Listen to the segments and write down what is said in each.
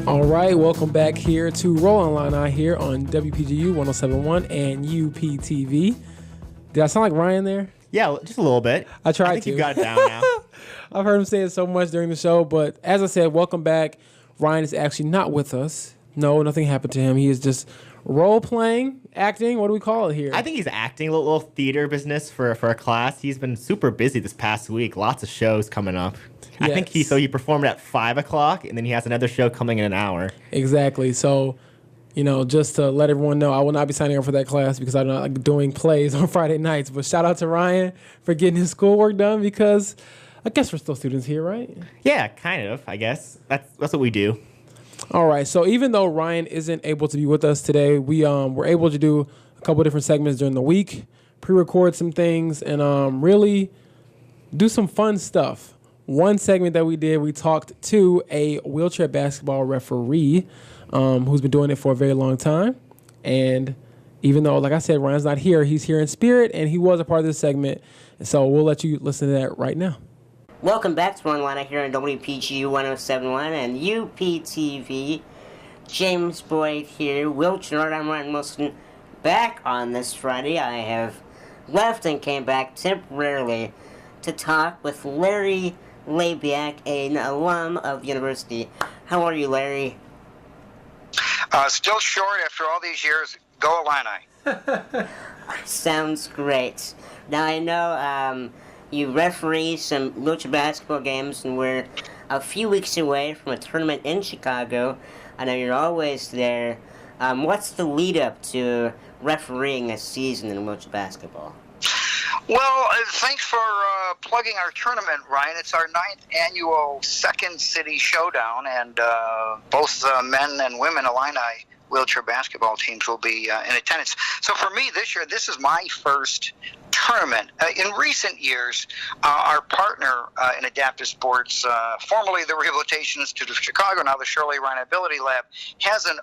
All right, welcome back here to Rollin Illini here on WPGU 107.1 and UPTV. Did I sound like Ryan there? Yeah, just a little bit. I tried to. I think you got it down now. I've heard him say it so much during the show, but as I said, welcome back. Ryan is actually not with us. No, nothing happened to him. He is just role-playing, acting. What do we call it here? I think he's acting, a little theater business for a class. He's been super busy this past week. Lots of shows coming up. Yes. I think he performed at 5 o'clock, and then he has another show coming in an hour. Exactly. So, just to let everyone know, I will not be signing up for that class because I'm not doing plays on Friday nights. But shout out to Ryan for getting his schoolwork done because I guess we're still students here, right? Yeah, kind of, I guess. That's what we do. All right. So even though Ryan isn't able to be with us today, we were able to do a couple different segments during the week, pre-record some things, and really do some fun stuff. One segment that we did, we talked to a wheelchair basketball referee who's been doing it for a very long time. And even though, like I said, Ryan's not here, he's here in spirit, and he was a part of this segment. And so we'll let you listen to that right now. Welcome back to Online here on WPGU 107.1 and UPTV. James Boyd here. Will Gerard, I'm Ryan Wilson. Back on this Friday, I have left and came back temporarily to talk with Larry Labiak, an alum of the university. How are you, Larry? Still short after all these years. Go Illini. Sounds great. Now, I know you referee some wheelchair basketball games, and we're a few weeks away from a tournament in Chicago. I know you're always there. What's the lead-up to refereeing a season in wheelchair basketball? Well, thanks for plugging our tournament, Ryan. It's our 9th annual Second City Showdown, and both men and women Illini wheelchair basketball teams will be in attendance. So for me this year, this is my first tournament. In recent years, our partner in adaptive sports, formerly the Rehabilitation Institute of Chicago, now the Shirley Ryan Ability Lab, has an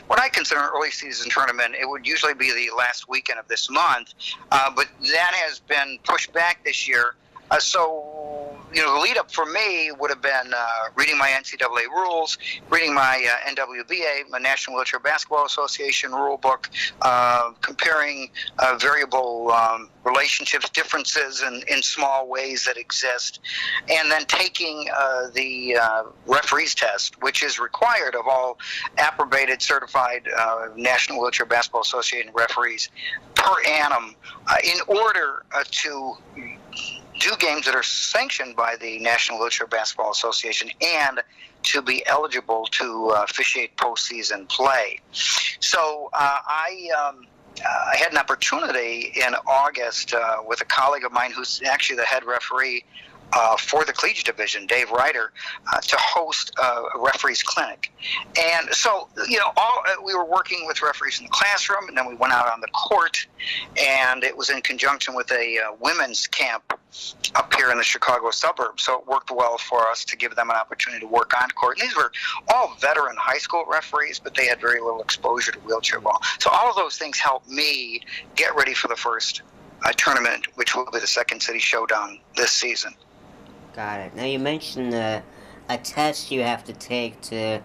what I consider an early season tournament. It would usually be the last weekend of this month, but that has been pushed back this year. The lead up for me would have been reading my NCAA rules, reading my NWBA, my National Wheelchair Basketball Association rule book, comparing variable relationships, differences in small ways that exist, and then taking the referees test, which is required of all approbated, certified National Wheelchair Basketball Association referees per annum in order to do games that are sanctioned by the National Wheelchair Basketball Association and to be eligible to officiate postseason play. So I had an opportunity in August with a colleague of mine who's actually the head referee for the collegiate division, Dave Ryder, to host a referees clinic. And so, we were working with referees in the classroom, and then we went out on the court, and it was in conjunction with a women's camp up here in the Chicago suburbs. So it worked well for us to give them an opportunity to work on court. And these were all veteran high school referees, but they had very little exposure to wheelchair ball. So all of those things helped me get ready for the first tournament, which will be the Second City Showdown this season. Got it. Now, you mentioned a test you have to take to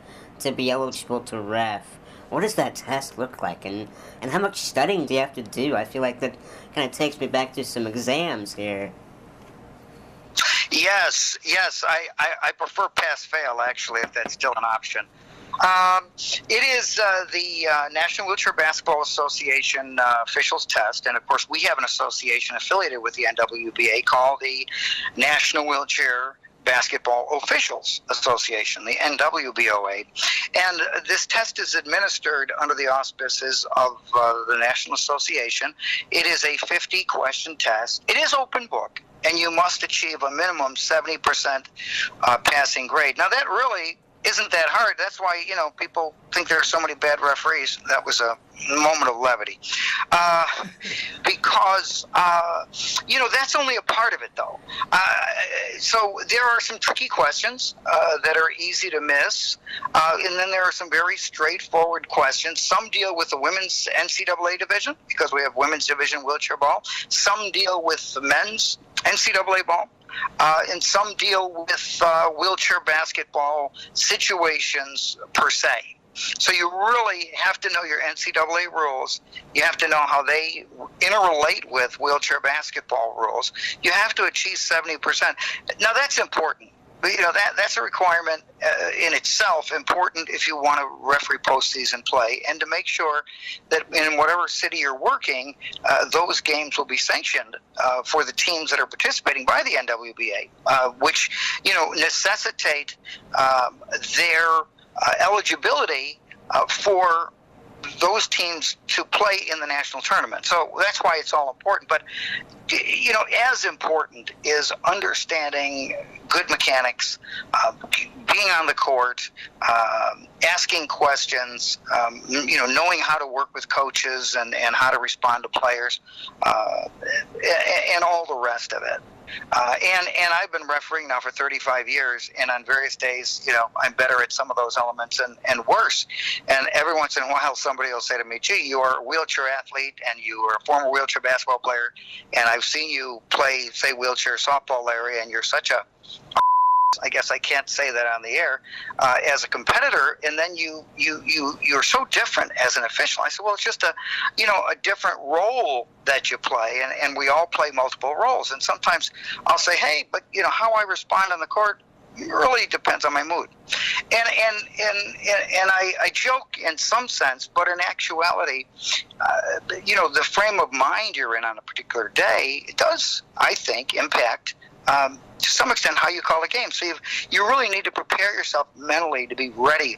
be eligible to ref. What does that test look like, and how much studying do you have to do? I feel like that kind of takes me back to some exams here. Yes, I prefer pass-fail, actually, if that's still an option. It is the National Wheelchair Basketball Association officials test, and of course we have an association affiliated with the NWBA called the National Wheelchair Basketball Officials Association, the NWBOA. And this test is administered under the auspices of the National Association. It is a 50-question test. It is open book, and you must achieve a minimum 70% passing grade. Now, that really isn't that hard. That's why, people think there are so many bad referees. That was a moment of levity. Because, that's only a part of it, though. So there are some tricky questions that are easy to miss. And then there are some very straightforward questions. Some deal with the women's NCAA division, because we have women's division wheelchair ball. Some deal with the men's NCAA ball. And some deal with wheelchair basketball situations per se. So you really have to know your NCAA rules. You have to know how they interrelate with wheelchair basketball rules. You have to achieve 70%. Now, that's important. That's a requirement in itself, important if you want to referee postseason play, and to make sure that in whatever city you're working, those games will be sanctioned for the teams that are participating by the NWBA, which necessitate their eligibility for those teams to play in the national tournament. So that's why it's all important. But, as important is understanding good mechanics, being on the court, asking questions, knowing how to work with coaches and how to respond to players, and all the rest of it. And I've been refereeing now for 35 years, and on various days, I'm better at some of those elements and worse. And every once in a while, somebody will say to me, "Gee, you are a wheelchair athlete, and you are a former wheelchair basketball player, and I've seen you play, say, wheelchair softball, Larry, and you're such a..." I guess I can't say that on the air, as a competitor, and then you're so different as an official. I said, well, it's just a different role that you play, and we all play multiple roles. And sometimes I'll say, hey, but how I respond on the court really depends on my mood. And I joke in some sense, but in actuality, the frame of mind you're in on a particular day, it does, I think, impact to some extent how you call a game. So you really need to prepare yourself mentally to be ready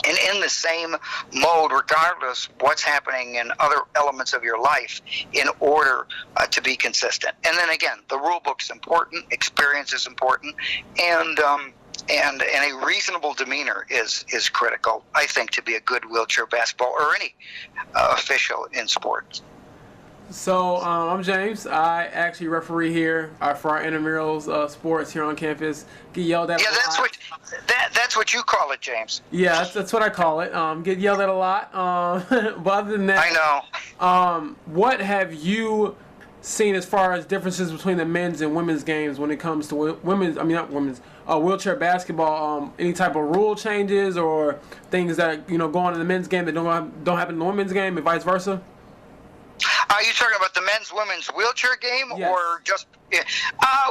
and in the same mode, regardless what's happening in other elements of your life, in order to be consistent. And then again, the rule book's important, experience is important, and a reasonable demeanor is critical, I think, to be a good wheelchair basketball or any official in sports. So I'm James. I actually referee here for our intramurals sports here on campus. Get yelled at. Yeah, that's what you call it, James. Yeah, that's what I call it. Get yelled at a lot. But other than that, I know. What have you seen as far as differences between the men's and women's games when it comes to wheelchair basketball? Any type of rule changes or things that go on in the men's game that don't happen in the women's game, and vice versa? Are you talking about the men's-women's wheelchair game, yes, or just?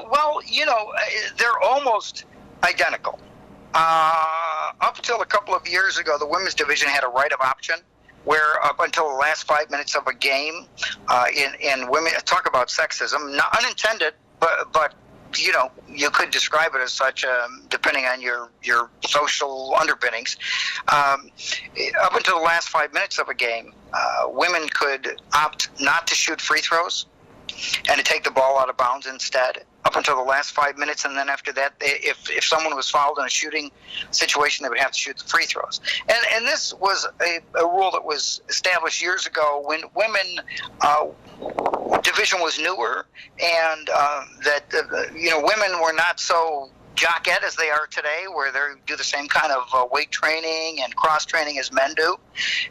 Well, they're almost identical. Up until a couple of years ago, the women's division had a right of option, where up until the last 5 minutes of a game, in women, talk about sexism, not unintended, but you could describe it as such, depending on your social underpinnings. Up until the last 5 minutes of a game, women could opt not to shoot free throws and to take the ball out of bounds instead, up until the last 5 minutes. And then after that, if someone was fouled in a shooting situation, they would have to shoot the free throws. And this was a rule that was established years ago when women division was newer, and that women were not so jockette as they are today, where they do the same kind of weight training and cross training as men do.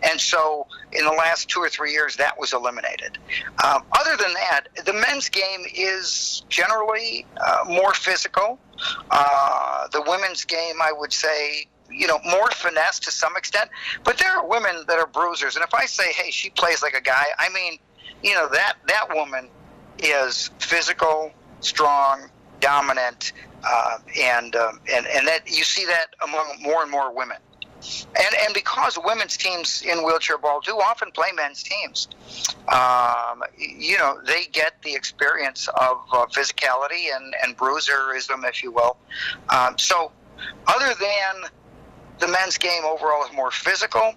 And so in the last 2 or 3 years, that was eliminated. Other than that, the men's game is generally more physical. The women's game, I would say, more finesse to some extent. But there are women that are bruisers. And if I say, hey, she plays like a guy, I mean, that woman is physical, strong, dominant, and that you see that among more and more women. And because women's teams in wheelchair ball do often play men's teams, they get the experience of physicality and bruiserism, if you will. So other than the men's game overall is more physical,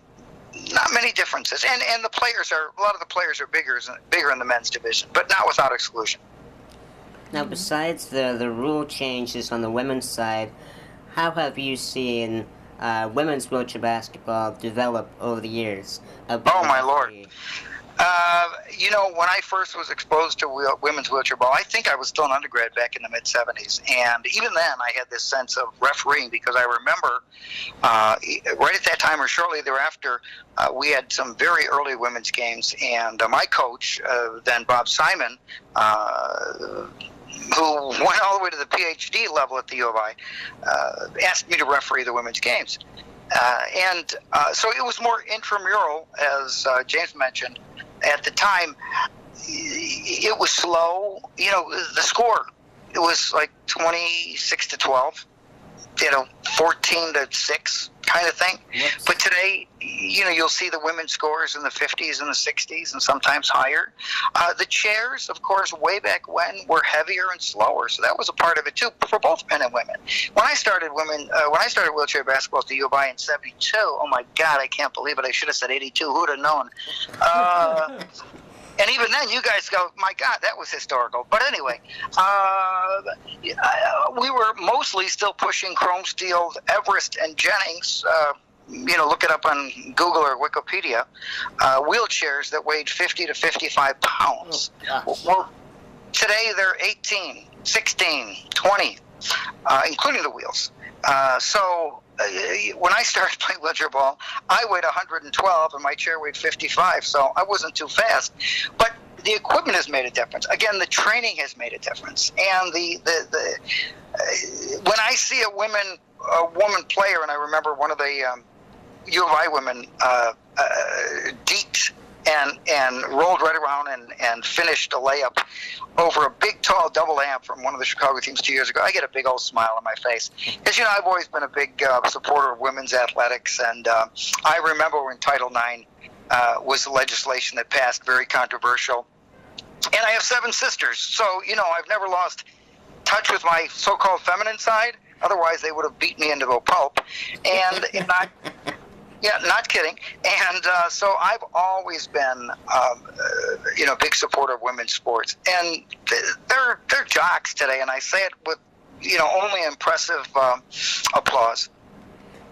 not many differences. And a lot of the players are bigger in the men's division, but not without exclusion. Now, besides the rule changes on the women's side, how have you seen women's wheelchair basketball develop over the years? Oh, my Lord. When I first was exposed to women's wheelchair ball, I think I was still an undergrad back in the mid-'70s. And even then, I had this sense of refereeing because I remember right at that time or shortly thereafter, we had some very early women's games. And my coach, then Bob Simon, who went all the way to the PhD level at the U of I, asked me to referee the women's games. So it was more intramural, as James mentioned. At the time, it was slow. The score, it was like 26-12, 14-6 kind of thing. Yes. But today, you'll see the women's scores in the 50s and the 60s and sometimes higher. The chairs, of course, way back when were heavier and slower, so that was a part of it too for both men and women. When I started wheelchair basketball at the U of I in '72, oh my God, I can't believe it. I should have said '82. Who would have known? And even then, you guys go, my God, that was historical. But anyway, we were mostly still pushing chrome steel, Everest, and Jennings. Look it up on Google or Wikipedia. Wheelchairs that weighed 50 to 55 pounds. Well, today they're 18, 16, 20, including the wheels. When I started playing wheelchair ball, I weighed 112 and my chair weighed 55, so I wasn't too fast. But the equipment has made a difference. Again, the training has made a difference. And when I see a woman player, and I remember one of the U of I women deked and rolled right around and finished a layup over a big, tall double amp from one of the Chicago teams 2 years ago, I get a big old smile on my face. Because, I've always been a big supporter of women's athletics, and I remember when Title IX was the legislation that passed, very controversial. And I have 7 sisters, so, I've never lost touch with my so-called feminine side. Otherwise, they would have beat me into a pulp. And not kidding. And so I've always been, a big supporter of women's sports. And they're jocks today, and I say it with, only impressive applause.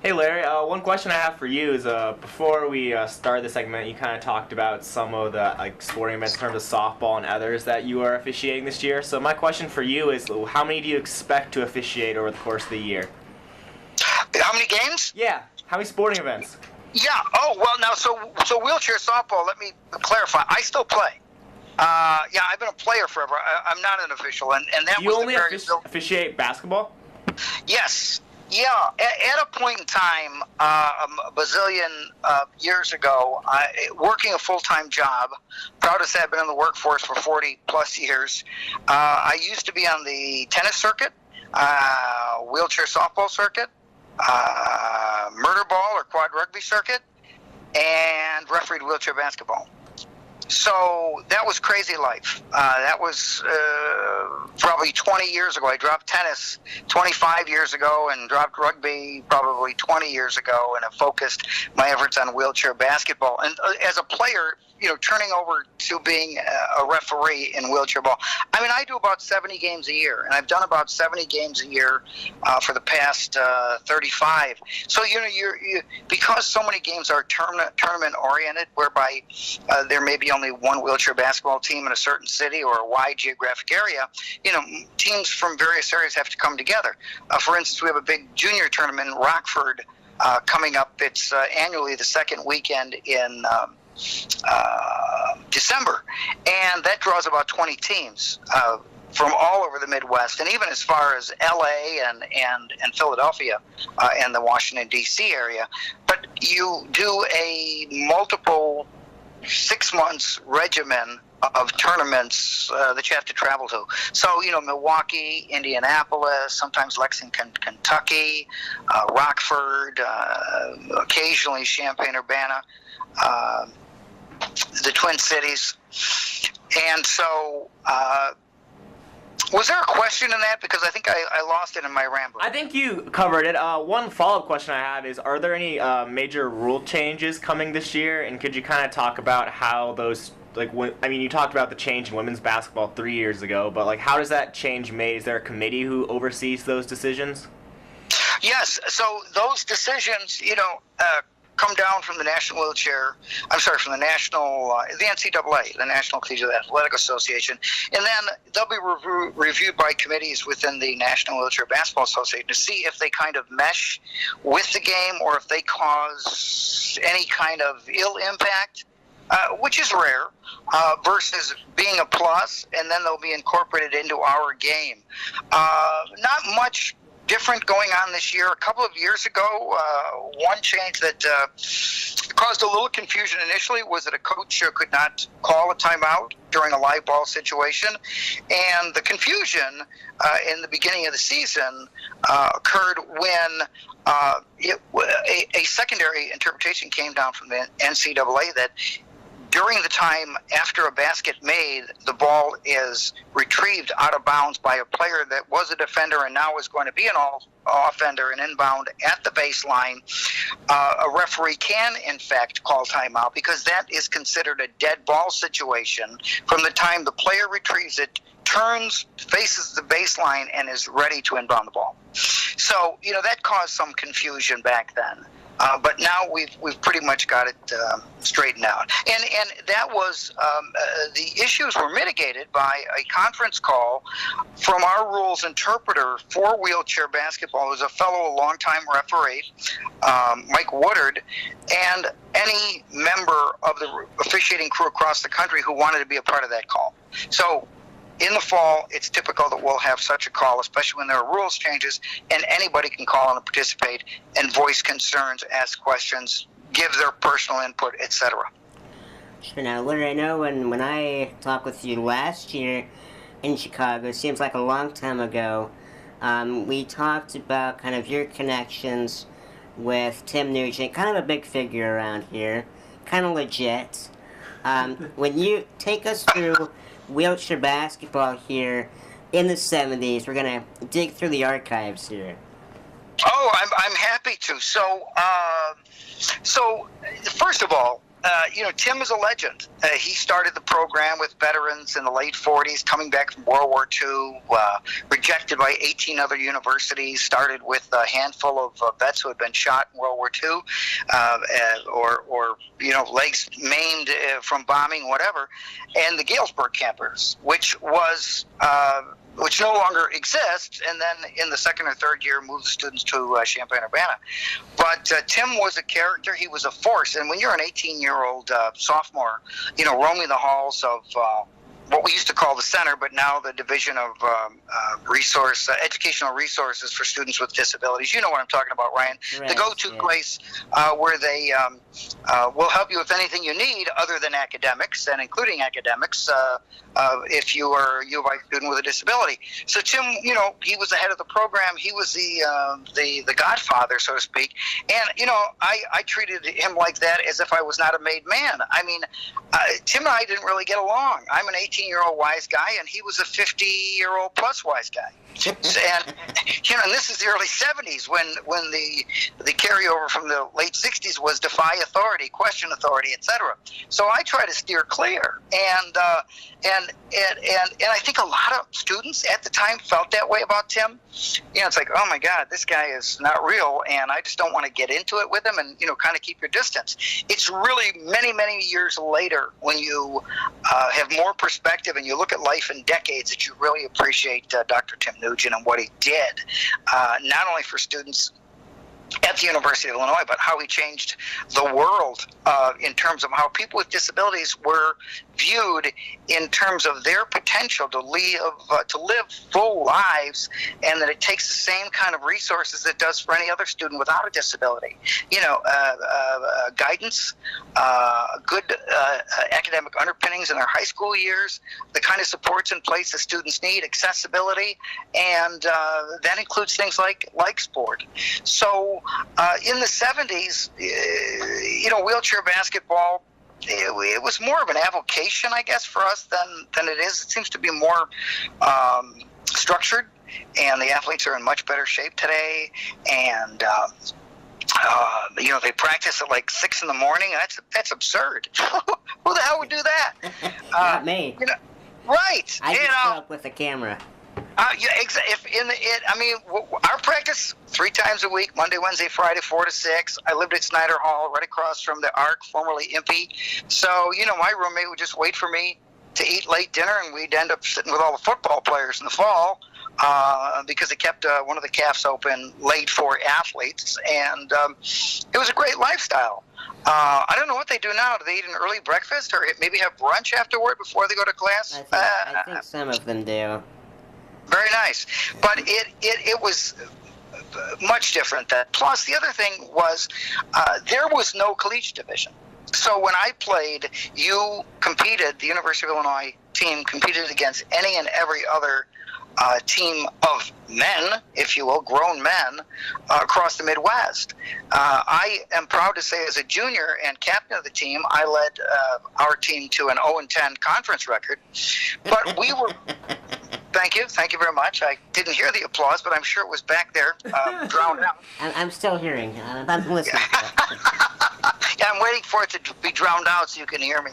Hey, Larry, one question I have for you is before we started the segment, you kind of talked about some of the sporting events in terms of softball and others that you are officiating this year. So my question for you is, how many do you expect to officiate over the course of the year? How many games? Yeah. How many sporting events? Yeah. Oh, well, now, so wheelchair softball, let me clarify. I still play. I've been a player forever. I'm not an official, and that you was only officiate basketball? Yes. Yeah. At a point in time, a bazillion years ago, working a full-time job, proud to say I've been in the workforce for 40-plus years. I used to be on the tennis circuit, wheelchair softball circuit, murder ball or quad rugby circuit, and refereed wheelchair basketball. So that was crazy life. That was probably 20 years ago. I dropped tennis 25 years ago and dropped rugby probably 20 years ago, and have focused my efforts on wheelchair basketball. And as a player, turning over to being a referee in wheelchair ball. I mean, I do about 70 games a year, and I've done about 70 games a year for the past 35. So, because so many games are tournament-oriented, whereby there may be only one wheelchair basketball team in a certain city or a wide geographic area, teams from various areas have to come together. For instance, we have a big junior tournament in Rockford coming up. It's annually the second weekend in December, and that draws about 20 teams from all over the Midwest, and even as far as LA and Philadelphia and the Washington D.C. area. But you do a multiple 6 months regimen of tournaments that you have to travel to. So, Milwaukee, Indianapolis, sometimes Lexington, Kentucky, Rockford, occasionally Champaign-Urbana, the Twin Cities. And so, was there a question in that? Because I think I lost it in my rambling. I think you covered it. One follow-up question I have is, are there any major rule changes coming this year? And could you kind of talk about how those, you talked about the change in women's basketball 3 years ago, but how does that change made? Is there a committee who oversees those decisions? Yes. So those decisions, come down from the National from the National, the NCAA, the National Collegiate Athletic Association, and then they'll be reviewed by committees within the National Wheelchair Basketball Association to see if they kind of mesh with the game or if they cause any kind of ill impact, which is rare, versus being a plus, and then they'll be incorporated into our game. Not much different going on this year. A couple of years ago, one change that caused a little confusion initially was that a coach could not call a timeout during a live ball situation, and the confusion in the beginning of the season occurred when a secondary interpretation came down from the NCAA that during the time after a basket made, the ball is retrieved out of bounds by a player that was a defender and now is going to be an offender and inbound at the baseline. A referee can, in fact, call timeout because that is considered a dead ball situation from the time the player retrieves it, turns, faces the baseline, and is ready to inbound the ball. So, that caused some confusion back then. But now we've pretty much got it straightened out, and that was the issues were mitigated by a conference call from our rules interpreter for wheelchair basketball, who's a longtime referee, Mike Woodard, and any member of the officiating crew across the country who wanted to be a part of that call. So in the fall, it's typical that we'll have such a call, especially when there are rules changes, and anybody can call and participate and voice concerns, ask questions, give their personal input, etc. Sure. Now, Larry, I know when I talked with you last year in Chicago, it seems like a long time ago, we talked about kind of your connections with Tim Nugent, kind of a big figure around here, kind of legit. When you take us through wheelchair basketball here in the 70s, we're going to dig through the archives here. Oh, I'm happy to. So first of all, Tim is a legend. He started the program with veterans in the late 40s, coming back from World War II, rejected by 18 other universities, started with a handful of vets who had been shot in World War II, or legs maimed from bombing, whatever, and the Galesburg campers, which no longer exists, and then in the second or third year moved the students to Champaign-Urbana. But Tim was a character. He was a force. And when you're an 18-year-old sophomore, roaming the halls of what we used to call the center, but now the Division of Educational Resources for Students with Disabilities. You know what I'm talking about, Ryan. Right, the go-to place where they will help you with anything you need other than academics, and including academics, if you are a U of I student with a disability. So Tim, he was the head of the program. He was the godfather, so to speak. And, I treated him like that as if I was not a made man. I mean, Tim and I didn't really get along. I'm an 18-year-old wise guy, and he was a 50-year-old plus wise guy. And this is the early 70s when the carryover from the late 60s was defy authority, question authority, etc. So I try to steer clear, and I think a lot of students at the time felt that way about Tim. It's like, oh my God, this guy is not real, and I just don't want to get into it with him, and kind of keep your distance. It's really many, many years later when you have more perspective and you look at life in decades that you really appreciate Dr. Tim Nugent and what he did, not only for students at the University of Illinois, but how he changed the world in terms of how people with disabilities were viewed in terms of their potential to live full lives, and that it takes the same kind of resources it does for any other student without a disability. Guidance, good academic underpinnings in their high school years, the kind of supports in place that students need, accessibility, and that includes things like sport. So in the 70s, wheelchair basketball, it was more of an avocation, I guess, for us than it is. It seems to be more structured, and the athletes are in much better shape today. And they practice at like 6 in the morning. That's absurd. Who the hell would do that? Not me. Right. I just show up with a camera. Our practice 3 times a week, Monday, Wednesday, Friday, 4 to 6. I lived at Snyder Hall, right across from the Arc, formerly Impey. So, my roommate would just wait for me to eat late dinner, and we'd end up sitting with all the football players in the fall because they kept one of the cafes open late for athletes, and it was a great lifestyle. I don't know what they do now. Do they eat an early breakfast or maybe have brunch afterward before they go to class? I think some of them do. Very nice. But it was much different then. Plus, the other thing was there was no collegiate division. So when I played, the University of Illinois team competed against any and every other team of men, if you will, grown men, across the Midwest. I am proud to say as a junior and captain of the team, I led our team to an 0-10 conference record. But we were... Thank you very much. I didn't hear the applause, but I'm sure it was back there, drowned out. I'm still hearing. I'm listening. Yeah, I'm waiting for it to be drowned out so you can hear me.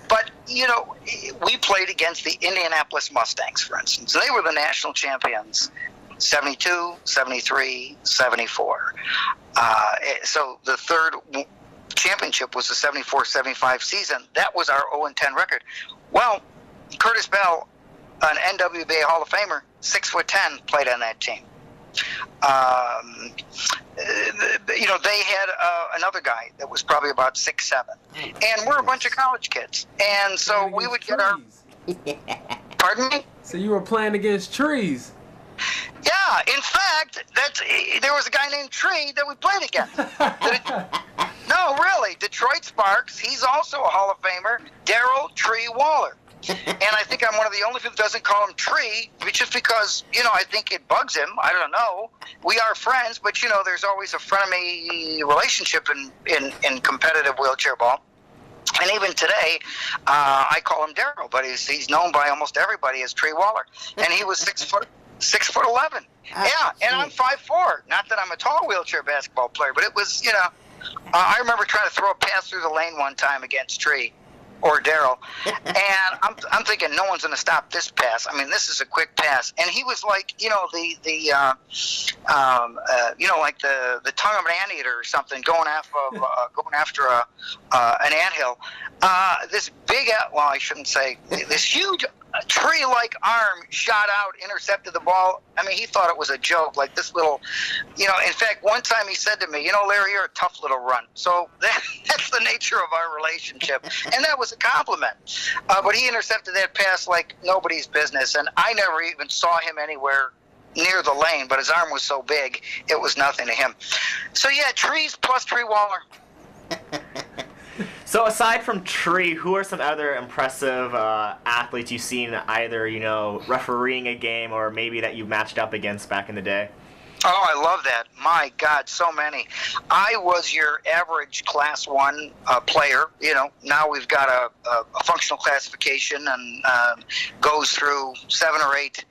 But, we played against the Indianapolis Mustangs, for instance. They were the national champions, 72, 73, 74. So the third championship was the 74-75 season. That was our 0-10 record. Well, Curtis Bell, an NWBA Hall of Famer, 6'10", played on that team. They had another guy that was probably about 6'7", and we're a bunch of college kids, and so we would get our. Pardon me? So you were playing against trees. Yeah, in fact, there was a guy named Tree that we played against. No, really, Detroit Sparks. He's also a Hall of Famer, Darrell Tree Waller. And I think I'm one of the only people that doesn't call him Tree, just because, I think it bugs him. I don't know. We are friends, but, there's always a frenemy relationship in competitive wheelchair ball. And even today, I call him Darrell, but he's known by almost everybody as Tree Waller. And he was 6'11". Yeah, and I'm 5'4". Not that I'm a tall wheelchair basketball player, but it was, I remember trying to throw a pass through the lane one time against Tree. Or Darrell, and I'm thinking no one's going to stop this pass. I mean, this is a quick pass, and he was like, like the tongue of an anteater or something, going after an anthill. This big, I shouldn't say, this huge tree-like arm shot out, intercepted the ball. I mean, he thought it was a joke, like this little, in fact, one time he said to me, Larry, you're a tough little run. So that's the nature of our relationship. And that was a compliment. But he intercepted that pass like nobody's business, and I never even saw him anywhere near the lane, but his arm was so big, it was nothing to him. So, yeah, trees plus Tree Waller. So aside from Tree, who are some other impressive athletes you've seen either, refereeing a game or maybe that you matched up against back in the day? Oh, I love that. My God, so many. I was your average Class 1 player. Now we've got a functional classification and goes through 7 or 8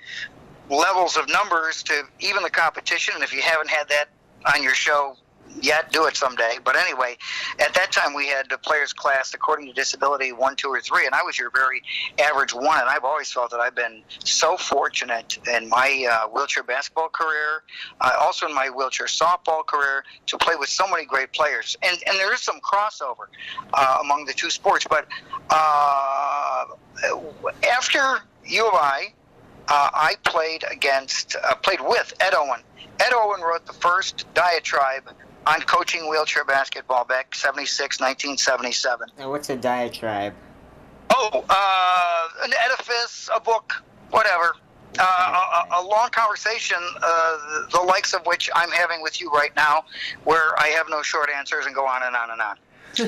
levels of numbers to even the competition. And if you haven't had that on your show yet, do it someday. But anyway, at that time we had the players classed according to disability 1, 2, or 3, and I was your very average 1. And I've always felt that I've been so fortunate in my wheelchair basketball career, also in my wheelchair softball career, to play with so many great players. And there is some crossover among the two sports. But after U of I played with Ed Owen. Ed Owen wrote the first diatribe on coaching wheelchair basketball back 1977. Now, what's a diatribe? Oh, an edifice, a book, whatever. A long conversation, the likes of which I'm having with you right now, where I have no short answers and go on and on and on. So,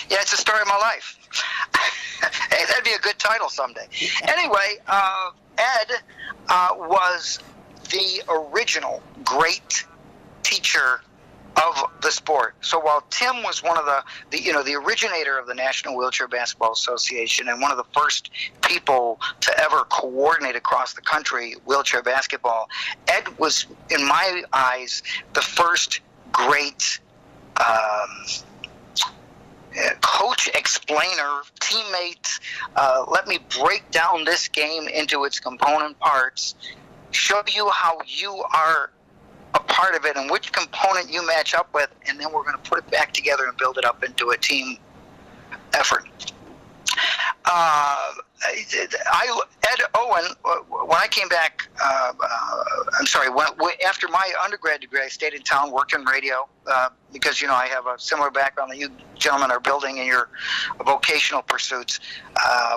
yeah, it's the story of my life. Hey, that'd be a good title someday. Anyway, Ed was the original great teacher of the sport. So while Tim was one of the originator of the National Wheelchair Basketball Association and one of the first people to ever coordinate across the country wheelchair basketball, Ed was, in my eyes, the first great coach, explainer, teammate. Let me break down this game into its component parts, show you how you are a part of it and which component you match up with, and then we're going to put it back together and build it up into a team effort. Ed Owen, when I came back, after my undergrad degree, I stayed in town, worked in radio, because, I have a similar background that you gentlemen are building in your vocational pursuits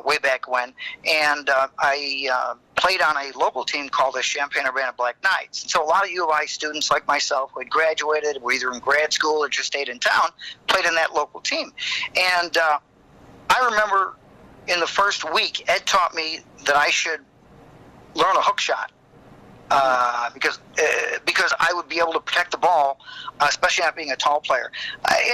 way back when. And I played on a local team called the Champaign-Urbana Black Knights. And so a lot of U of I students like myself who had graduated, were either in grad school or just stayed in town, played in that local team. And I remember in the first week, Ed taught me that I should learn a hook shot because I would be able to protect the ball, especially not being a tall player.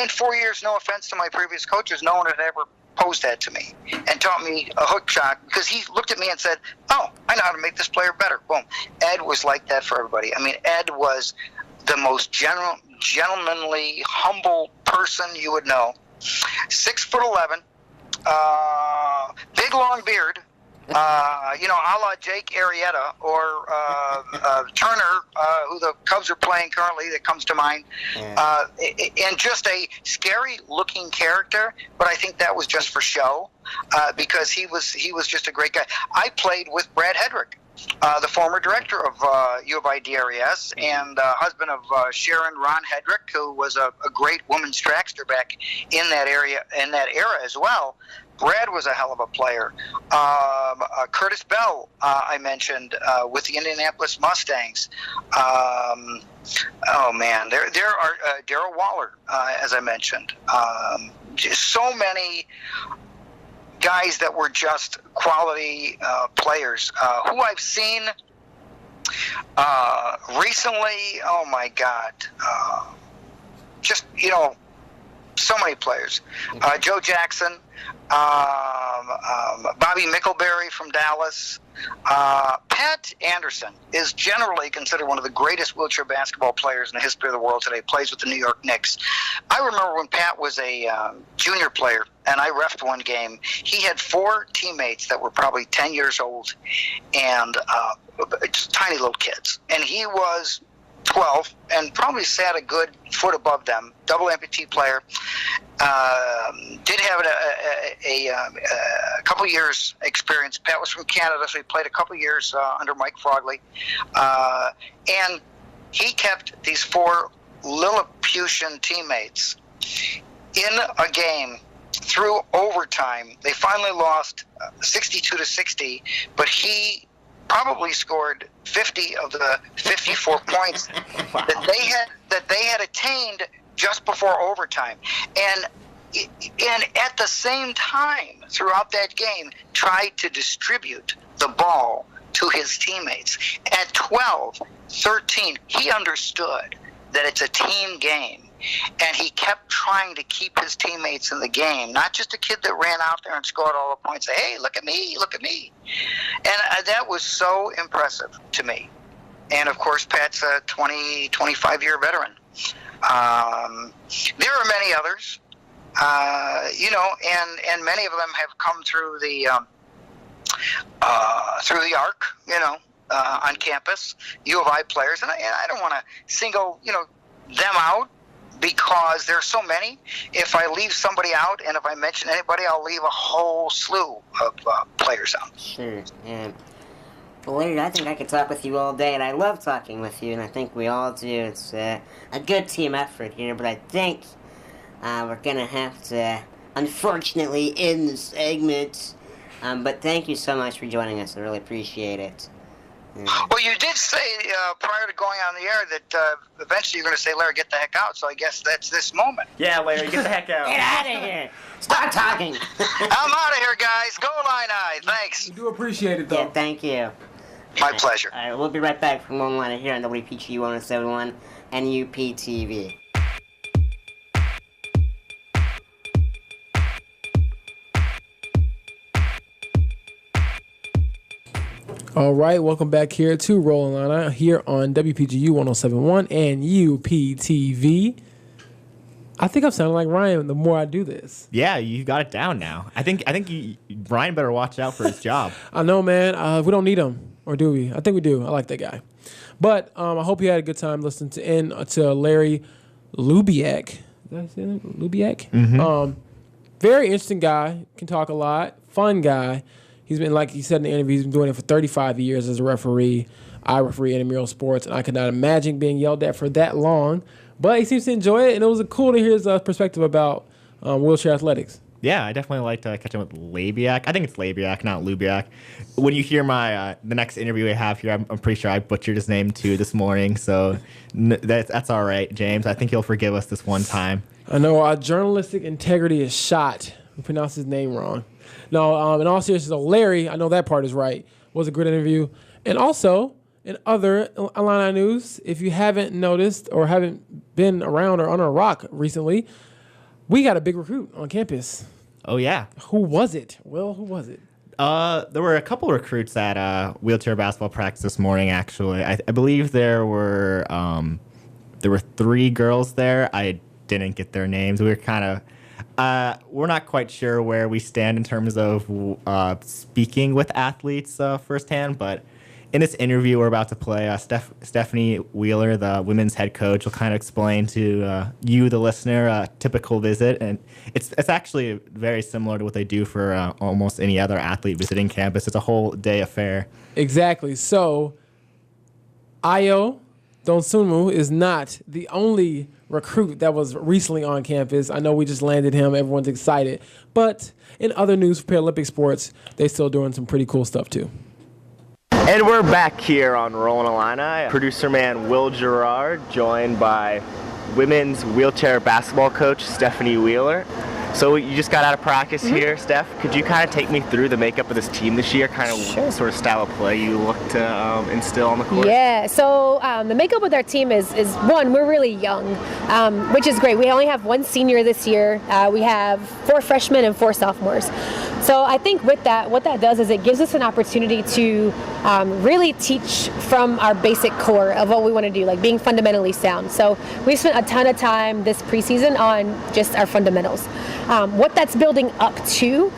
In 4 years, no offense to my previous coaches, no one had ever posed that to me and taught me a hook shot because he looked at me and said, "Oh, I know how to make this player better." Boom. Ed was like that for everybody. I mean, Ed was the most gentlemanly, humble person you would know. 6'11", big long beard, a la Jake Arrieta or Turner, who the Cubs are playing currently, that comes to mind, and just a scary-looking character. But I think that was just for show, because he was just a great guy. I played with Brad Hedrick, the former director of U of I DRES, and husband of Sharon Ron Hedrick, who was a great women's trackster back in that era as well. Brad was a hell of a player. Curtis Bell, I mentioned, with the Indianapolis Mustangs. Oh man, there are Darryl Waller, as I mentioned. Just so many guys that were just quality players. Who I've seen recently, oh my God, just, so many players. Joe Jackson, Bobby Mickelberry from Dallas. Pat Anderson is generally considered one of the greatest wheelchair basketball players in the history of the world today. Plays with the New York Knicks. I remember when Pat was a junior player and I reffed one game, he had 4 teammates that were probably 10 years old and just tiny little kids. And he was 12 and probably sat a good foot above them. Double amputee player. Did have a couple years experience. Pat was from Canada, so he played a couple years under Mike Frogley. And he kept these 4 Lilliputian teammates in a game through overtime. They finally lost 62-60, but he probably scored 50 of the 54 points that they had attained just before overtime. And at the same time, throughout that game, tried to distribute the ball to his teammates. At 12, 13, he understood that it's a team game. And he kept trying to keep his teammates in the game, not just a kid that ran out there and scored all the points. Say, hey, look at me, look at me. And that was so impressive to me. And, of course, Pat's a 25-year veteran. There are many others, and many of them have come through the arc, on campus, U of I players. And I don't want to single, them out, because there's so many. If I leave somebody out and if I mention anybody, I'll leave a whole slew of players out. Sure. And well, Larry, I think I could talk with you all day, and I love talking with you, and I think we all do. It's a good team effort here, but I think we're going to have to, unfortunately, end the segment. But thank you so much for joining us. I really appreciate it. Well, you did say prior to going on the air that eventually you're going to say, Larry, get the heck out. So I guess that's this moment. Yeah, Larry, get the heck out. Get out of here. Stop talking. I'm out of here, guys. Go Illini. Thanks. We do appreciate it, though. Yeah, thank you. My pleasure. All right, we'll be right back from Rollin Illini here on WPGU 107.1 and UPTV. All right, welcome back here to Rollin Illini here on WPGU 107.1 and UPTV. I think I'm sounding like Ryan the more I do this. Yeah, you got it down now. I think Ryan better watch out for his job. I know, man. We don't need him, or do we? I think we do. I like that guy. But I hope you had a good time listening to Larry Labiak. Did I say that? Labiak? Mm-hmm. Very interesting guy. Can talk a lot. Fun guy. He's been, like he said in the interview, he's been doing it for 35 years as a referee. I referee intramural sports, and I could not imagine being yelled at for that long. But he seems to enjoy it, and it was cool to hear his perspective about wheelchair athletics. Yeah, I definitely like to catch him with Labiak. I think it's Labiak, not Lubiak. When you hear my the next interview we have here, I'm pretty sure I butchered his name too this morning. So that's all right, James. I think you'll forgive us this one time. I know our journalistic integrity is shot. We pronounced his name wrong. No, in all seriousness, Larry, I know that part is right. Was a good interview. And also, in other Illini news, if you haven't noticed or haven't been around or on a rock recently, we got a big recruit on campus. Oh, yeah. Who was it? Will, who was it? There were a couple recruits at wheelchair basketball practice this morning, actually. I believe there were 3 girls there. I didn't get their names. We were kind of... we're not quite sure where we stand in terms of speaking with athletes firsthand, but in this interview we're about to play, Stephanie Wheeler, the women's head coach, will kind of explain to you, the listener, a typical visit, and it's actually very similar to what they do for almost any other athlete visiting campus. It's a whole day affair. Exactly. So, Ayo Donsunmu is not the only recruit that was recently on campus. I know we just landed him. Everyone's excited. But in other news for Paralympic sports, they're still doing some pretty cool stuff too. And we're back here on Rollin Illini. Producer man Will Gerard, joined by women's wheelchair basketball coach Stephanie Wheeler. So you just got out of practice here, Steph. Could you kind of take me through the makeup of this team this year, kind of what sort of style of play you look to instill on the court? Yeah, so the makeup of our team is one, we're really young, which is great. We only have 1 senior this year. We have 4 freshmen and 4 sophomores. So I think with that, what that does is it gives us an opportunity to really teach from our basic core of what we want to do, like being fundamentally sound. So we've spent a ton of time this preseason on just our fundamentals. What that's building up to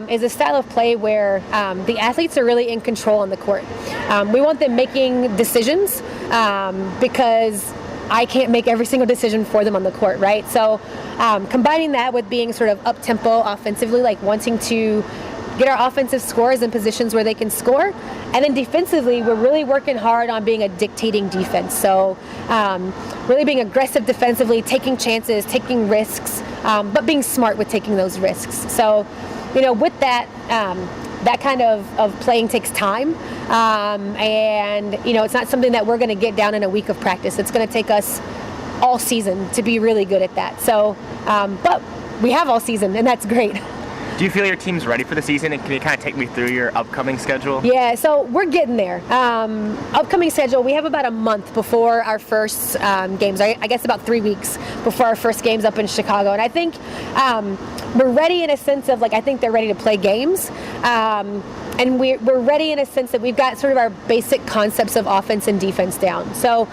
is a style of play where the athletes are really in control on the court. We want them making decisions because I can't make every single decision for them on the court, right? So combining that with being sort of up-tempo offensively, like wanting to get our offensive scores in positions where they can score. And then defensively, we're really working hard on being a dictating defense. So really being aggressive defensively, taking chances, taking risks, but being smart with taking those risks. So, you know, with that, that kind of playing takes time. And, you know, it's not something that we're going to get down in a week of practice. It's going to take us all season to be really good at that. So, but we have all season, and that's great. Do you feel your team's ready for the season, and can you kind of take me through your upcoming schedule? Yeah, so we're getting there. Upcoming schedule, we have about a month before our first games. I guess about 3 weeks before our first games up in Chicago. And I think we're ready in a sense of, like, I think they're ready to play games. And we're ready in a sense that we've got sort of our basic concepts of offense and defense down. So,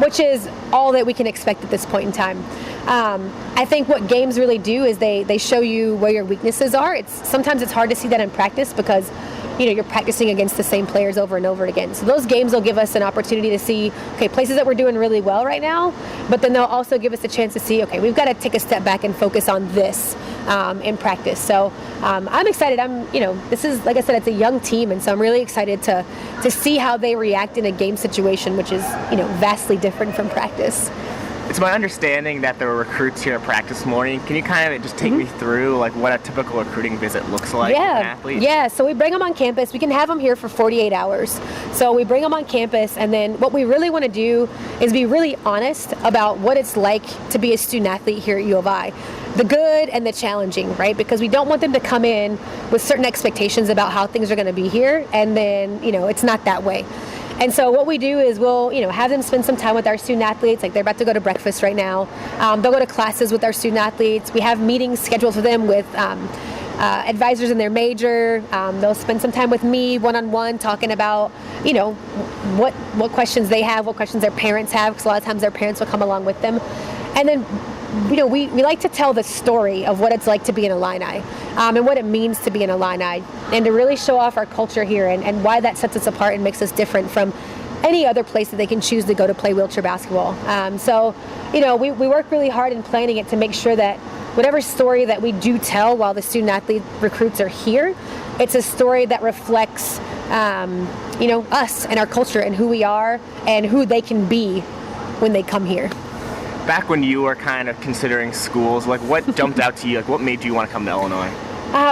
which is all that we can expect at this point in time. I think what games really do is they show you where your weaknesses are. Sometimes it's hard to see that in practice because, you know, you're practicing against the same players over and over again. So those games will give us an opportunity to see, okay, places that we're doing really well right now, but then they'll also give us a chance to see, okay, we've got to take a step back and focus on this in practice. So I'm excited. This is, like I said, it's a young team, and so I'm really excited to see how they react in a game situation, which is, you know, vastly different from practice. It's my understanding that there were recruits here at practice morning. Can you kind of just take me through, like, what a typical recruiting visit looks like with an athlete? Yeah, so we bring them on campus. We can have them here for 48 hours. So we bring them on campus, and then what we really want to do is be really honest about what it's like to be a student athlete here at U of I. The good and the challenging, right? Because we don't want them to come in with certain expectations about how things are going to be here, and then, you know, it's not that way. And so what we do is we'll, you know, have them spend some time with our student athletes. Like, they're about to go to breakfast right now. They'll go to classes with our student athletes. We have meetings scheduled for them with advisors in their major. They'll spend some time with me one-on-one talking about, you know, what questions they have, what questions their parents have, because a lot of times their parents will come along with them. And then we like to tell the story of what it's like to be an Illini, and what it means to be an Illini, and to really show off our culture here and why that sets us apart and makes us different from any other place that they can choose to go to play wheelchair basketball. So, we work really hard in planning it to make sure that whatever story that we do tell while the student athlete recruits are here, it's a story that reflects, us and our culture and who we are and who they can be when they come here. Back when you were kind of considering schools, like what jumped out to you? Like what made you want to come to Illinois?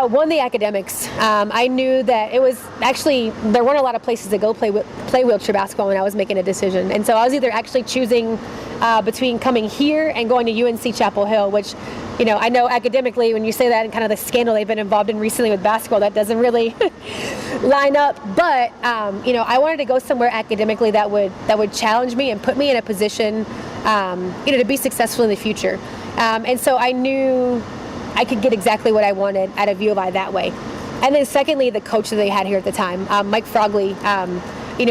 One, the academics. I knew that it was actually, there weren't a lot of places to go play wheelchair basketball when I was making a decision. And so I was either actually choosing between coming here and going to UNC Chapel Hill, which, I know academically when you say that and kind of the scandal they've been involved in recently with basketball, that doesn't really line up. But, I wanted to go somewhere academically that would challenge me and put me in a position, to be successful in the future. And so I knew I could get exactly what I wanted out of U of I that way. And then secondly, the coach that they had here at the time, Mike Frogley,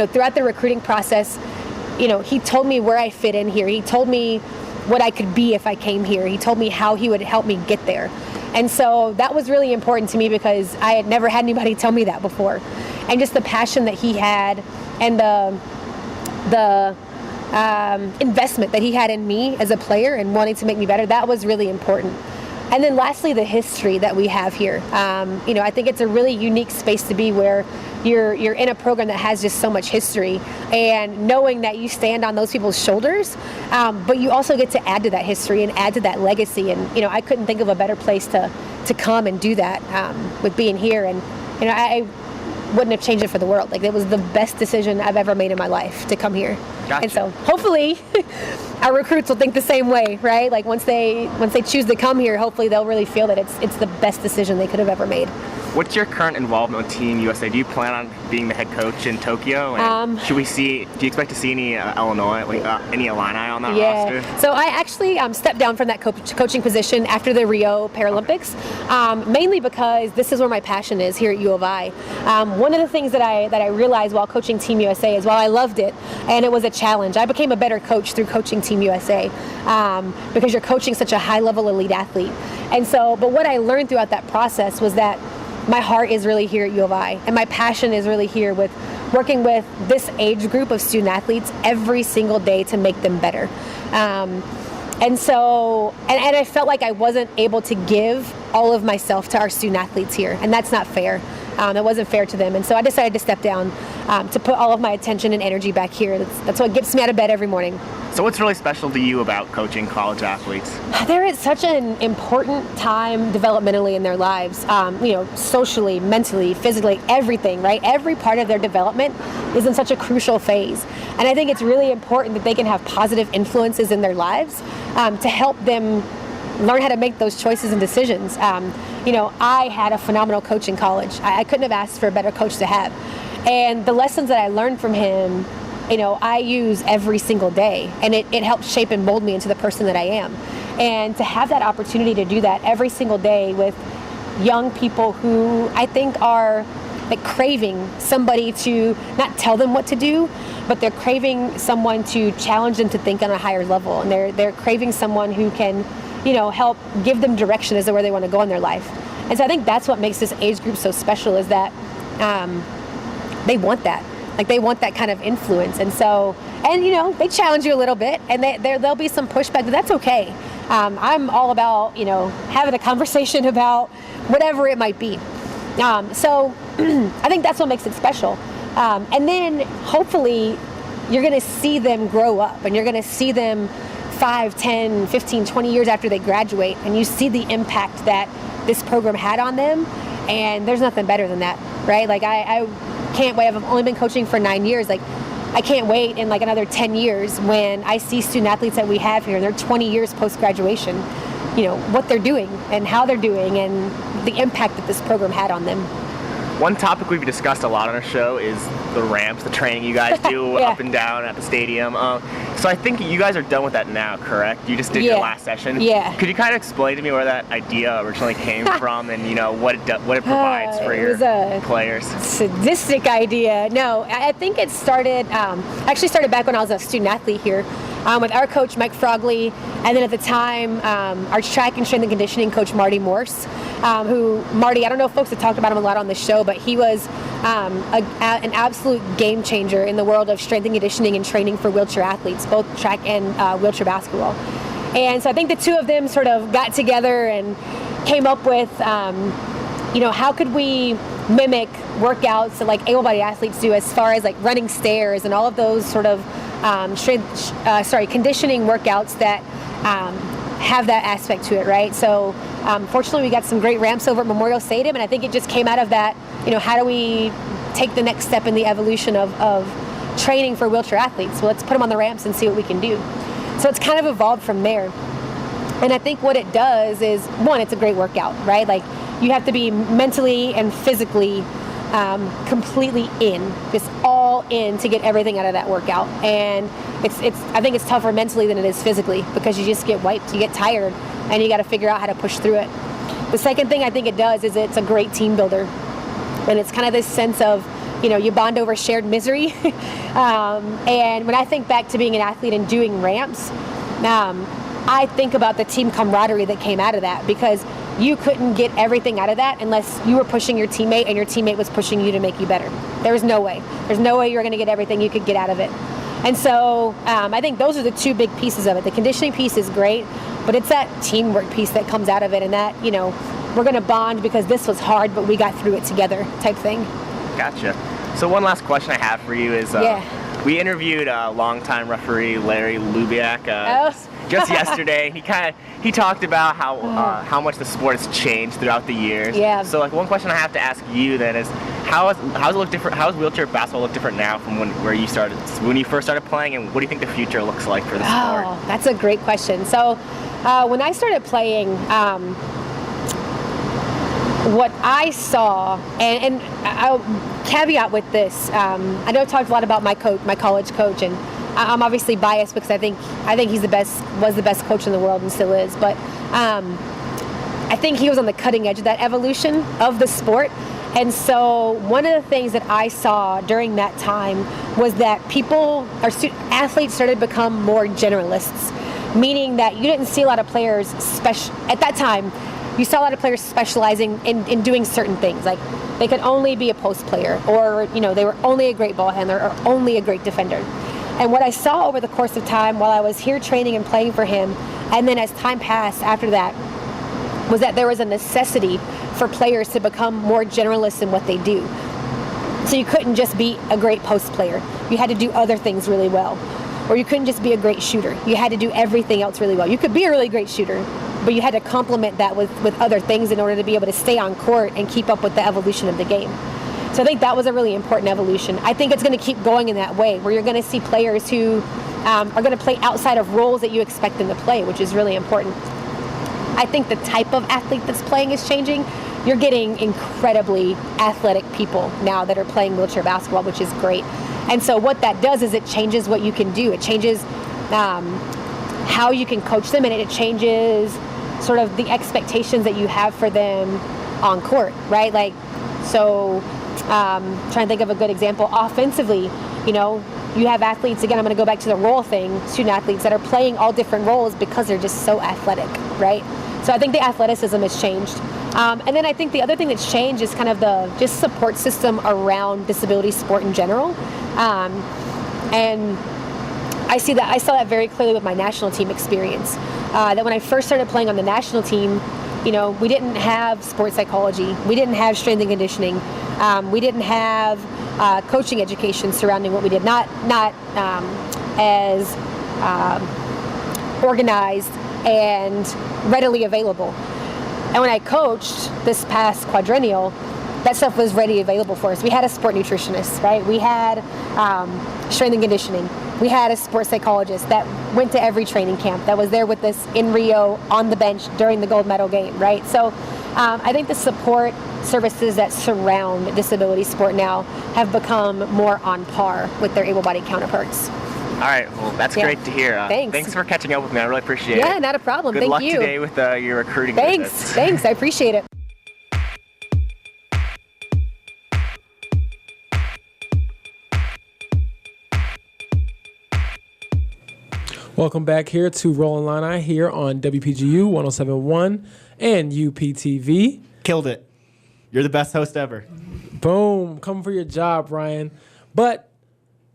throughout the recruiting process, he told me where I fit in here. He told me what I could be if I came here. He told me how he would help me get there. And so that was really important to me because I had never had anybody tell me that before. And just the passion that he had and the investment that he had in me as a player and wanting to make me better, that was really important. And then lastly, the history that we have here. I think it's a really unique space to be where you're in a program that has just so much history, and knowing that you stand on those people's shoulders, but you also get to add to that history and add to that legacy. And, I couldn't think of a better place to come and do that with being here. And, I wouldn't have changed it for the world. Like, it was the best decision I've ever made in my life to come here. Gotcha. And so hopefully our recruits will think the same way, right? Like once they choose to come here, hopefully they'll really feel that it's the best decision they could have ever made. What's your current involvement with Team USA? Do you plan on being the head coach in Tokyo? And do you expect to see any Illinois, any Illini on that roster? So I actually stepped down from that coaching position after the Rio Paralympics, mainly because this is where my passion is here at U of I. One of the things that I realized while coaching Team USA is while I loved it and it was a challenge, I became a better coach through coaching Team USA because you're coaching such a high-level elite athlete. And so, but what I learned throughout that process was that my heart is really here at U of I, and my passion is really here with working with this age group of student athletes every single day to make them better. And so, and I felt like I wasn't able to give all of myself to our student athletes here, and that's not fair. It wasn't fair to them, and so I decided to step down to put all of my attention and energy back here. That's what gets me out of bed every morning. So what's really special to you about coaching college athletes? There is such an important time developmentally in their lives, socially, mentally, physically, everything, right? Every part of their development is in such a crucial phase. And I think it's really important that they can have positive influences in their lives to help them learn how to make those choices and decisions. I had a phenomenal coach in college. I couldn't have asked for a better coach to have. And the lessons that I learned from him, I use every single day, and it helps shape and mold me into the person that I am. And to have that opportunity to do that every single day with young people who I think are craving somebody to not tell them what to do, but they're craving someone to challenge them to think on a higher level, and they're craving someone who can help give them direction as to where they want to go in their life. And so I think that's what makes this age group so special, is that they want that. They want that kind of influence. And so, they challenge you a little bit, and there'll be some pushback, but that's okay. I'm all about, having a conversation about whatever it might be. So I think that's what makes it special. And then hopefully you're going to see them grow up, and you're going to see them 5, 10, 15, 20 years after they graduate, and you see the impact that this program had on them, and there's nothing better than that, right? I can't wait. I've only been coaching for 9 years. I can't wait in another 10 years when I see student athletes that we have here, and they're 20 years post-graduation, what they're doing and how they're doing and the impact that this program had on them. One topic we've discussed a lot on our show is the ramps, the training you guys do up and down at the stadium. So I think you guys are done with that now, correct? You just did your last session. Yeah. Could you kind of explain to me where that idea originally came from, and what it provides for your players? Sadistic idea. No, I think it started actually started back when I was a student athlete here. with our coach, Mike Frogley, and then at the time, our track and strength and conditioning coach, Marty Morse, Marty, I don't know if folks have talked about him a lot on the show, but he was an absolute game changer in the world of strength and conditioning and training for wheelchair athletes, both track and wheelchair basketball. And so I think the two of them sort of got together and came up with, how could we mimic workouts that like able-bodied athletes do as far as like running stairs and all of those sort of conditioning workouts that have that aspect to it, right? So fortunately we got some great ramps over at Memorial Stadium, and I think it just came out of that, how do we take the next step in the evolution of training for wheelchair athletes? Well, let's put them on the ramps and see what we can do. So it's kind of evolved from there. And I think what it does is, one, it's a great workout, right? Like, you have to be mentally and physically completely in, just all in to get everything out of that workout. And I think it's tougher mentally than it is physically, because you just get wiped, you get tired, and you got to figure out how to push through it. The second thing I think it does is it's a great team builder. And it's kind of this sense of, you bond over shared misery. And when I think back to being an athlete and doing ramps, I think about the team camaraderie that came out of that, because you couldn't get everything out of that unless you were pushing your teammate and your teammate was pushing you to make you better. There was no way. There's no way you were going to get everything you could get out of it. And so I think those are the two big pieces of it. The conditioning piece is great, but it's that teamwork piece that comes out of it, and that, we're going to bond because this was hard, but we got through it together type thing. Gotcha. So one last question I have for you is, we interviewed longtime referee Larry Labiak just yesterday. He talked about how much the sport has changed throughout the years. Yeah. So one question I have to ask you then is, how's it look different? How does wheelchair basketball look different now from when you first started playing, and what do you think the future looks like for the sport? Oh, that's a great question. So when I started playing, what I saw, and I'll caveat with this, I know I've talked a lot about my college coach, and I'm obviously biased because I think he's was the best coach in the world and still is, but I think he was on the cutting edge of that evolution of the sport. And so one of the things that I saw during that time was that athletes started to become more generalists, meaning that you didn't see a lot of players at that time. You saw a lot of players specializing in doing certain things. Like, they could only be a post player, or they were only a great ball handler, or only a great defender. And what I saw over the course of time while I was here training and playing for him, and then as time passed after that, was that there was a necessity for players to become more generalists in what they do. So you couldn't just be a great post player. You had to do other things really well. Or you couldn't just be a great shooter. You had to do everything else really well. You could be a really great shooter, but you had to complement that with other things in order to be able to stay on court and keep up with the evolution of the game. So I think that was a really important evolution. I think it's going to keep going in that way, where you're going to see players who are going to play outside of roles that you expect them to play, which is really important. I think the type of athlete that's playing is changing. You're getting incredibly athletic people now that are playing wheelchair basketball, which is great. And so what that does is it changes what you can do. It changes how you can coach them, and it changes sort of the expectations that you have for them on court, right? Like, so trying to think of a good example. Offensively, you have athletes, again, I'm going to go back to the role thing, student athletes that are playing all different roles because they're just so athletic, right? So I think the athleticism has changed. And then I think the other thing that's changed is kind of the just support system around disability sport in general. And I saw that very clearly with my national team experience. That when I first started playing on the national team, we didn't have sports psychology. We didn't have strength and conditioning. We didn't have coaching education surrounding what we did. Not as organized and readily available. And when I coached this past quadrennial, that stuff was readily available for us. We had a sport nutritionist, right? We had strength and conditioning. We had a sports psychologist that went to every training camp, that was there with us in Rio on the bench during the gold medal game, right? So I think the support services that surround disability sport now have become more on par with their able-bodied counterparts. All right, well, that's great to hear. Thanks for catching up with me. I really appreciate it. Yeah, not a problem. Good luck Thank you. Today with your recruiting visits. Thanks. I appreciate it. Welcome back here to Rollin Illini here on WPGU 107.1 and UPTV. Killed it. You're the best host ever. Boom. Coming for your job, Ryan. But,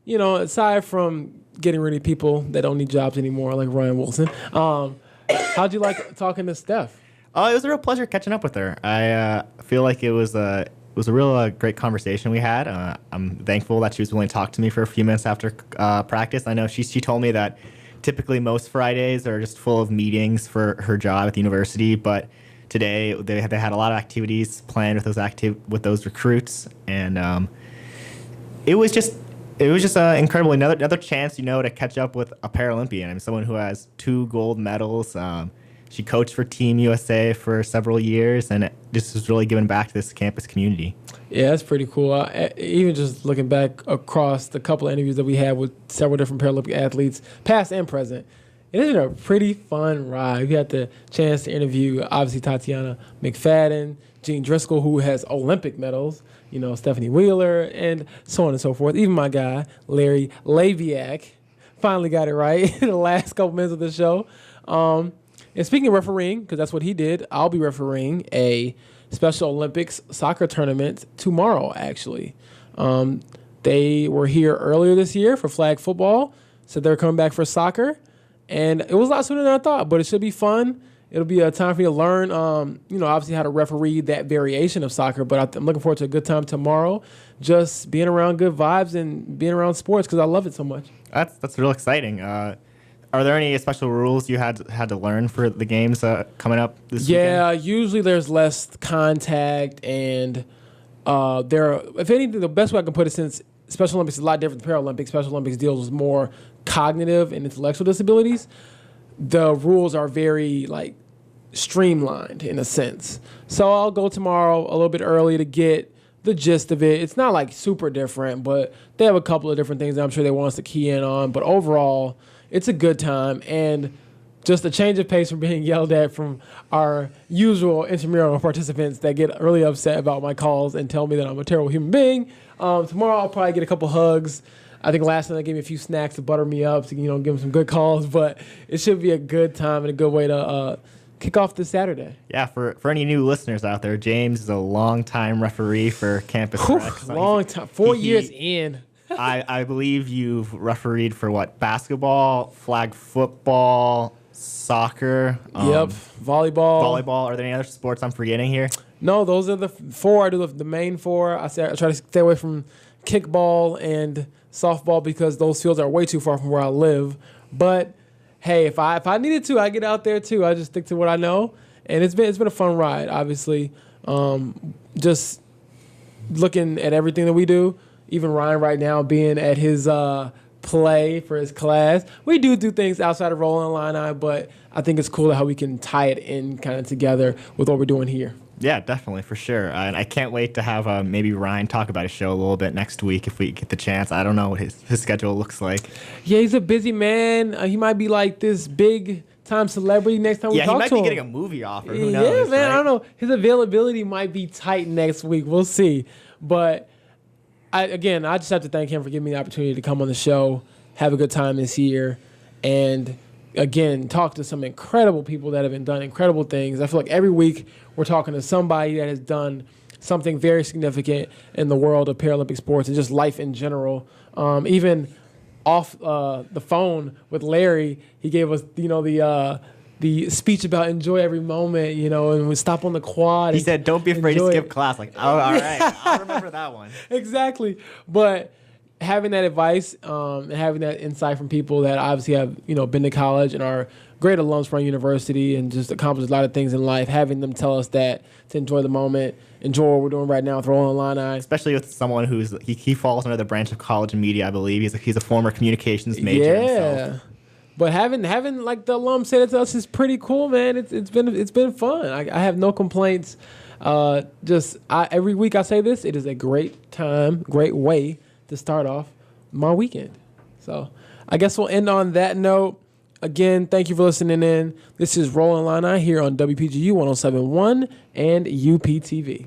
aside from getting rid of people that don't need jobs anymore, like Ryan Wilson, how'd you like talking to Steph? It was a real pleasure catching up with her. I feel like it was a real great conversation we had. I'm thankful that she was willing to talk to me for a few minutes after practice. I know she told me that typically most Fridays are just full of meetings for her job at the university, but today they had a lot of activities planned with those recruits, and it was just incredible. Another chance, to catch up with a Paralympian. I mean, someone who has 2 gold medals. She coached for Team USA for several years, and just was really giving back to this campus community. Yeah, that's pretty cool. Even just looking back across the couple of interviews that we had with several different Paralympic athletes, past and present, it has been a pretty fun ride. We had the chance to interview, obviously, Tatiana McFadden, Jean Driscoll, who has Olympic medals, Stephanie Wheeler, and so on and so forth. Even my guy, Larry Labiak, finally got it right in the last couple minutes of the show. And speaking of refereeing, because that's what he did, I'll be refereeing a Special Olympics soccer tournament tomorrow, actually. They were here earlier this year for flag football, so they're coming back for soccer. And it was a lot sooner than I thought, but it should be fun. It'll be a time for you to learn, obviously how to referee that variation of soccer. But I'm looking forward to a good time tomorrow, just being around good vibes and being around sports because I love it so much. That's real exciting. Are there any special rules you had to learn for the games coming up this weekend? Yeah, usually there's less contact, and if anything, the best way I can put it, since Special Olympics is a lot different than Paralympics, Special Olympics deals with more cognitive and intellectual disabilities. The rules are very streamlined in a sense. So I'll go tomorrow a little bit early to get the gist of it. It's not super different, but they have a couple of different things that I'm sure they want us to key in on. But overall, it's a good time, and just a change of pace from being yelled at from our usual intramural participants that get really upset about my calls and tell me that I'm a terrible human being. Tomorrow I'll probably get a couple hugs. I think last night they gave me a few snacks to butter me up to give them some good calls, but it should be a good time and a good way to kick off this Saturday. Yeah, for any new listeners out there, James is a longtime referee for Campus Rec. Long time, 4 years in. I believe you've refereed for basketball, flag football, soccer. Yep, volleyball. Volleyball. Are there any other sports I'm forgetting here? No, those are the 4. I do the main 4. I try to stay away from kickball and softball because those fields are way too far from where I live. But hey, if I needed to, I get out there too. I just stick to what I know, and it's been a fun ride. Obviously, just looking at everything that we do. Even Ryan right now being at his play for his class. We do things outside of Rollin Illini, but I think it's cool how we can tie it in kind of together with what we're doing here. Yeah, definitely, for sure. And I can't wait to have maybe Ryan talk about his show a little bit next week if we get the chance. I don't know what his schedule looks like. Yeah, he's a busy man. He might be this big time celebrity next time we talk to him. Yeah, he might be getting a movie offer. Who knows? Yeah, man, right? I don't know. His availability might be tight next week. We'll see. But I just have to thank him for giving me the opportunity to come on the show, have a good time this year, and again, talk to some incredible people that have done incredible things. I feel like every week we're talking to somebody that has done something very significant in the world of Paralympic sports and just life in general. Even off the phone with Larry, he gave us, the speech about enjoy every moment, and we stop on the quad. He said, "Don't be afraid to skip class." Oh, all right, I'll remember that one. Exactly, but having that advice and having that insight from people that obviously have been to college and are great alums from our university and just accomplished a lot of things in life, having them tell us that to enjoy the moment, enjoy what we're doing right now with Rollin Illini. Especially with someone who's he falls under the branch of college and media, I believe. He's a former communications major himself. But having the alum say that to us is pretty cool, man. It's been fun. I have no complaints. Every week I say this, it is a great time, great way to start off my weekend. So I guess we'll end on that note. Again, thank you for listening in. This is Rollin Illini here on WPGU 107.1 and UPTV.